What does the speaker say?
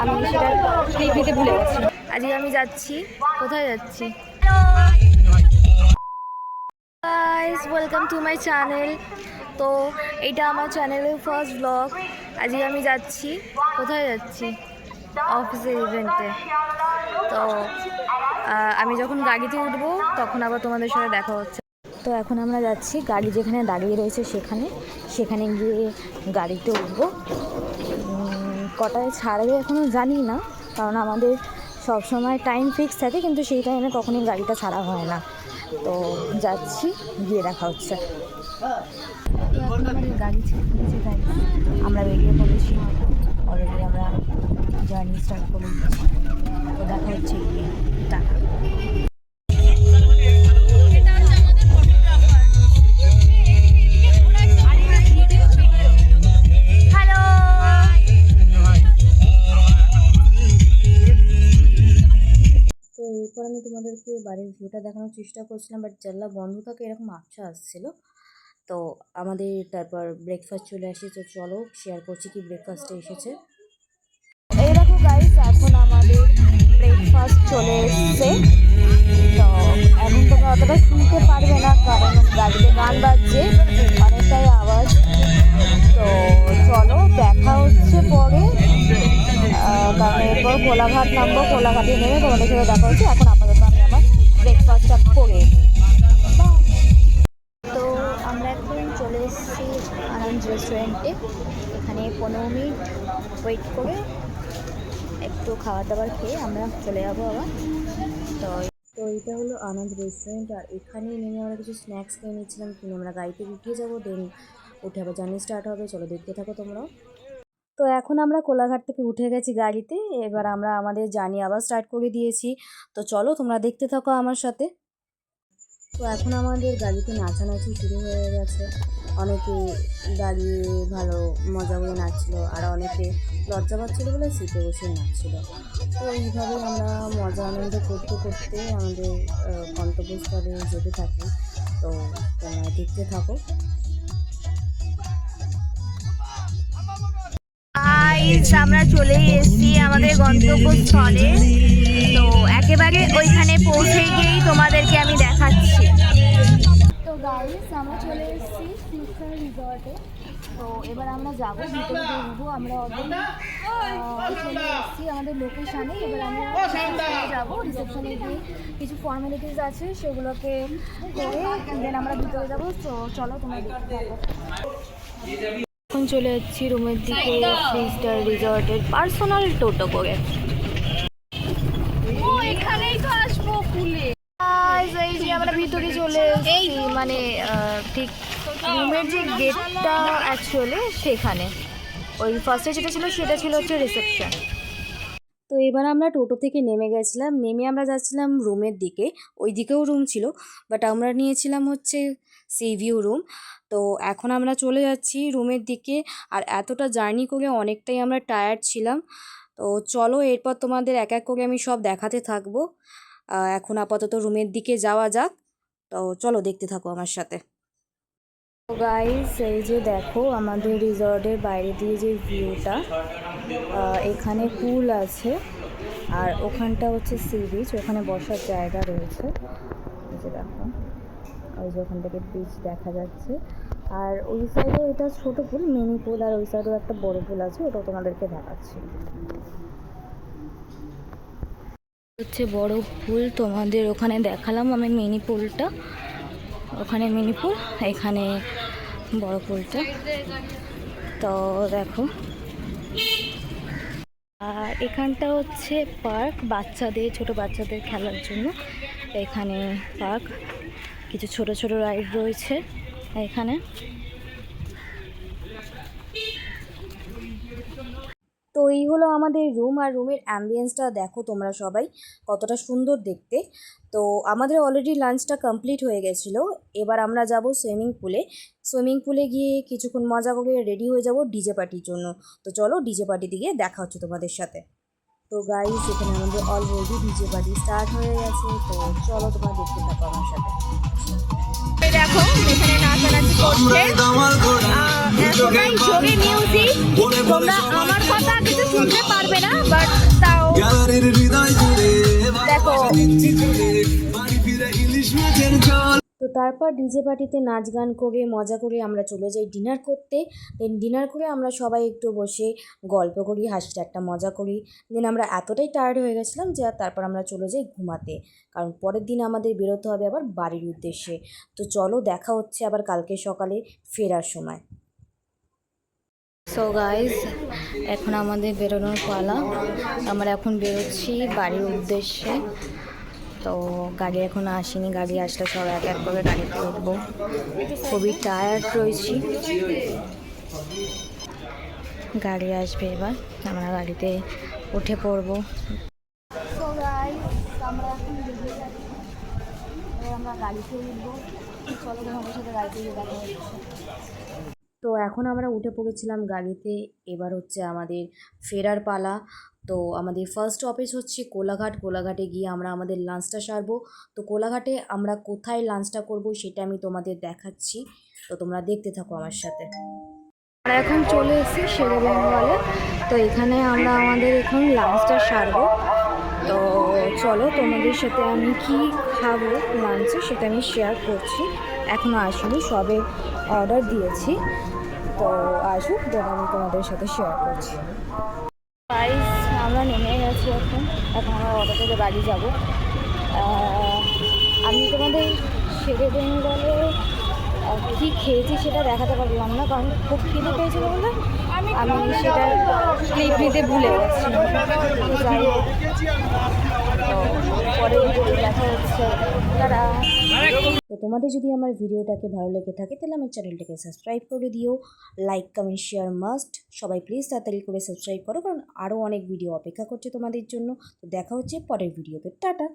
আমি সেটা ক্লিপ নিতে ভুলে গেছি। আজকে আমি যাচ্ছি, কোথায় যাচ্ছি? Guys, welcome to my channel. তো এইটা আমার চ্যানেলের ফার্স্ট ব্লগ। আজকে আমি যাচ্ছি, কোথায় যাচ্ছি? অফিসের ইভেন্টে। তো আমি যখন গাড়িতে উঠবো তখন আবার তোমাদের সাথে দেখা হচ্ছে। তো এখন আমরা যাচ্ছি, গাড়ি যেখানে দাঁড়িয়ে রয়েছে সেখানে গিয়ে গাড়িতে উঠবো। কটায় ছাড়বে এখনও জানি না, কারণ আমাদের সবসময় টাইম ফিক্স থাকে, কিন্তু সেই টাইমে কখনই গাড়িটা ছাড়া হয় না। তো যাচ্ছি, গিয়ে দেখা হচ্ছে। এখন আমাদের গাড়ি ছেড়ে দিয়েছে, গাড়ি আমরা বেরিয়ে পড়েছি। অলরেডি আমরা জার্নি স্টার্ট করে দিচ্ছি। তো দেখা হচ্ছে গিয়ে, টাটা। তো এরপর আমি তোমাদেরকে বাড়ির ভিউটা দেখানোর চেষ্টা করছিলাম, বাট জানলা বন্ধ থাকে এরকম আবছা আসছিল। তো আমাদের তারপর ব্রেকফাস্ট চলে আসে। তো চলো শেয়ার করছি কি ব্রেকফাস্টে এসেছে। এই দেখো গাইস, এখন আমাদের ব্রেকফাস্ট চলে এসছে। তো এখন তোমরা অতটা শুনতে পারবে না, কারণ গাড়িতে গান বাজছে, অনেকটাই আওয়াজ। তো চলো দেখা হচ্ছে পরে, কারণ এরপর কোলাঘাট নামবো, কোলাঘাটে নেমে তোমাদের সাথে দেখা হচ্ছে। এখন আপাতত আমি আমার ব্রেকফাস্টটা করে। তো আমরা এখন চলে এসেছি আনন্দ রেস্টুরেন্টে। এখানে 15 মিনিট ওয়েট করে একটু খাবার দাবার খেয়ে আমরা চলে যাবো আবার। তো এটা হলো আনন্দ রেস্টুরেন্ট, আর এখানে নেমে আমরা কিছু স্ন্যাক্স খেয়ে নিচ্ছিলাম, কিনে আমরা গাড়িতে উঠে যাবো, দেন উঠে আবার জার্নি স্টার্ট হবে। চলো দেখতে থাকো তোমরাও। তো এখন আমরা কোলাঘাট থেকে উঠে গেছি গাড়িতে, এবার আমরা আমাদের জার্নি আবার স্টার্ট করে দিয়েছি। তো চলো তোমরা দেখতে থাকো আমার সাথে। তো এখন আমাদের গাড়িতে নাচানাচি শুরু হয়ে গেছে। অনেকে দাঁড়িয়ে ভালো মজা করে নাচছিল, আর অনেকে লজ্জা পাচ্ছিলো বলে সিটে বসে নাচছিল। তো এইভাবেই আমরা মজা আনন্দ করতে করতে আমাদের গন্তব্যস্থলে যেতে থাকি। তো তোমরা দেখতে থাকো। আমরা চলে এসেছি আমাদের গন্তব্যস্থলে। তো একেবারে ওইখানে পৌঁছে গিয়েই তোমাদেরকে আমি দেখাচ্ছি। তো গাইস, আমরা চলে এসেছি ফিউচার রিসর্টে। তো এবার আমরা যাবো, ভিতরে ঢুকবো। আমরা চলে এসেছি আমাদের লোকেশানে। এবার আমরা যাবো, রিসেপশনে গিয়ে কিছু ফর্মালিটিস আছে সেগুলোকে করে দেন আমরা ভিতরে যাবো। তো চলো তোমরা দেখতে থাকো। এখন চলে যাচ্ছি রুমের দিকে, 3 স্টার রিসর্টের পার্সোনাল টোটো করে। এখানেই তো আসবো ফুলে। এই যে আমরা ভিতরে চলে এসেছি, মানে ঠিক রুমের যে গেটটা অ্যাকচুয়ালি সেখানে। ওই ফার্স্টে যেটা ছিল সেটা ছিল হচ্ছে রিসেপশন। তো এবার আমরা টোটো থেকে নেমে গেছিলাম, নেমে আমরা যাচ্ছিলাম রুমের দিকে। ওই দিকেও রুম ছিল, বাট আমরা নিয়েছিলাম হচ্ছে সি ভিউ রুম। তো এখন আমরা চলে যাচ্ছি রুমের দিকে, আর এতটা জার্নি করে অনেকটাই আমরা টায়ার্ড ছিলাম। তো চলো এরপর তোমাদের এক এক করে আমি সব দেখাতে থাকবো। এখন আপাতত রুমের দিকে যাওয়া যাক। তো চলো দেখতে থাকো আমার সাথে। তো গাইস, এই যে দেখো আমাদের রিসর্টের বাইরে দিয়ে যে ভিউটা, এখানে পুল আছে, আর ওখানটা হচ্ছে সি বিচ, ওখানে বসার জায়গা রয়েছে। এই যে দেখো, ওই যে ওখান থেকে বিচ দেখা যাচ্ছে। আর ওই সাইডেও এটা ছোট পুল, মিনি পুল, আর ওই সাইডেও একটা বড় পুল আছে, ওটাও তোমাদেরকে দেখাচ্ছি। হচ্ছে বড় পুল, তোমাদের ওখানে দেখালাম আমি মিনি পুলটা। ওখানে মিনি পুল, এখানে বড় পুলটা। তো দেখো, আর এখানটা হচ্ছে পার্ক, বাচ্চাদের, ছোট বাচ্চাদের খেলার জন্য। এখানে পার্ক, কিছু ছোট ছোট রাইড রয়েছে এখানে। তো এই হলো আমাদের রুম, আর রুমের অ্যাম্বিয়েন্সটা দেখো তোমরা সবাই কতটা সুন্দর দেখতে। তো আমাদের অলরেডি লাঞ্চটা কমপ্লিট হয়ে গেছিলো। এবার আমরা যাব সুইমিং পুলে গিয়ে কিছুক্ষণ মজা করে রেডি হয়ে যাব ডিজে পার্টির জন্য। তো চলো ডিজে পার্টি দিকে দেখা হচ্ছে তোমাদের সাথে। তো গাইস, এখানে আমাদের অলরেডি ডিজে পার্টি স্টার্ট হয়ে গেছে। তো চলো তোমরা দেখতে থাকো আমার সাথে। দেখো এখানে নাচানাচি করছে, এতটাই জোরে মিউজিক, তোমরা আমার কথা কিছু শুনতে পারবে না, বাট তারপর ডিজে পার্টিতে নাচ গান করে মজা করে আমরা চলে যাই ডিনার করতে। দেন ডিনার করে আমরা সবাই একটু বসে গল্প করি, হাসি ঠাট্টা মজা করি। দেন আমরা এতটাই টায়ার্ড হয়ে গেছিলাম যে তারপর আমরা চলে যাই ঘুমাতে, কারণ পরের দিন আমাদের বেরোতে হবে আবার বাড়ির উদ্দেশ্যে। তো চলো দেখা হচ্ছে আবার কালকে সকালে ফেরার সময়। সো গাইজ, এখন আমাদের বেরোনোর পালা। আমরা এখন বেরোচ্ছি বাড়ির উদ্দেশ্যে। তো গাড়ি এখন আসেনি, গাড়ি আসলে সব এক এক করে গাড়িতে উঠবো। খুবই টায়ার্ড রয়েছি। গাড়ি আসবে এবার, আমরা গাড়িতে উঠে পড়বো। সো গাইজ, আমরা এখন বেরিয়ে যাচ্ছি, আমরা গাড়িতে উঠবো। চলো তোমাদের সাথে গাড়িতে গিয়ে দেখা হচ্ছে। তো এখন আমরা উঠে পড়েছিলাম গাড়িতে, এবার হচ্ছে আমাদের ফেরার পালা। তো আমাদের ফার্স্ট অফিস হচ্ছে কোলাঘাট। কোলাঘাটে গিয়ে আমরা আমাদের লাঞ্চটা সারবো। তো কোলাঘাটে আমরা কোথায় লাঞ্চটা করব সেটা আমি তোমাদের দেখাচ্ছি, তো তোমরা দেখতে থাকো আমার সাথে। আমরা এখন চলে এসেছি শেরে বেঙ্গলে। তো এখানে আমরা আমাদের এখন লাঞ্চটা সারবো। তো চলো তোমাদের সাথে আমি কি খাবো লাঞ্চে সেটা আমি শেয়ার করছি। এখনও আসলে সবে অর্ডার দিয়েছি, তো আসুক দেন আমি তোমাদের সাথে শেয়ার করছি। গাইস, আমরা নেমে গেছি এখন আমরা অটো থেকে বাড়ি যাব। আমি তোমাদের শেরে বেঙ্গলে কী খেয়েছি সেটা দেখাতে পারলাম না, কারণ খুব খিদে পেয়েছিল বলে আমি সেটা ক্লিপ নিতে ভুলে গেছি। যাই হোক, তো পরে দেখা হচ্ছে। তারা তো তোমাদের যদি আমার ভিডিওটাকে ভালো লেগে থাকে তাহলে আমার চ্যানেলটাকে সাবস্ক্রাইব করে দিও। Like comment share must. সবাই প্লিজ তাড়াতাড়ি করে সাবস্ক্রাইব করো, কারণ আরও অনেক ভিডিও অপেক্ষা করছে তোমাদের জন্য। তো দেখা হচ্ছে পরের ভিডিওতে। টাটা।